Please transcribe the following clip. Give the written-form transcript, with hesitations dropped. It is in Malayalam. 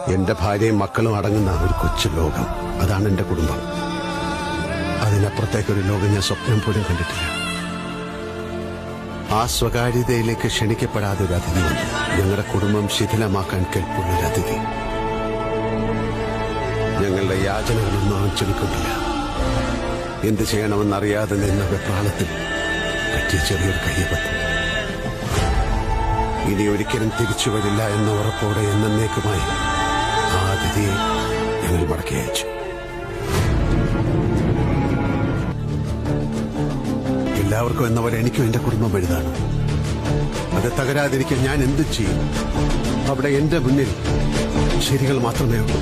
എന്റെ ഭാര്യയും മക്കളും അടങ്ങുന്ന ഒരു കൊച്ചു ലോകം. അതാണ് എന്റെ കുടുംബം. അതിനപ്പുറത്തേക്കൊരു ലോകം ഞാൻ സ്വപ്നം പോലും കണ്ടിട്ടില്ല. ആ സ്വകാര്യതയിലേക്ക് ക്ഷണിക്കപ്പെടാതെ ഒരു അതിഥി വന്നു. ഞങ്ങളുടെ കുടുംബം ശിഥിലമാക്കാൻ കെൽപ്പുള്ളൊരു അതിഥി. ഞങ്ങളുടെ യാചനകളൊന്നും അവൻ ക്ഷണിക്കുന്നില്ല. എന്ത് ചെയ്യണമെന്നറിയാതെ നിന്ന വെപ്രാളത്തിൽ പറ്റിയ ചെറിയൊരു കയ്യബദ്ധം. ഇനി ഒരിക്കലും തിരിച്ചു വരില്ല എന്ന ഉറപ്പോടെ എന്നേക്കുമായി ആ അതിഥിയെ ഞങ്ങൾ മടക്കി അയച്ചു. എല്ലാവർക്കും എന്ന പോലെ എനിക്കും എന്റെ കുടുംബം വലുതാണ്. അത് തകരാതിരിക്കാൻ ഞാൻ എന്ത് ചെയ്യും? അവിടെ എന്റെ മുന്നിൽ ശരികൾ മാത്രമേ ഉള്ളൂ.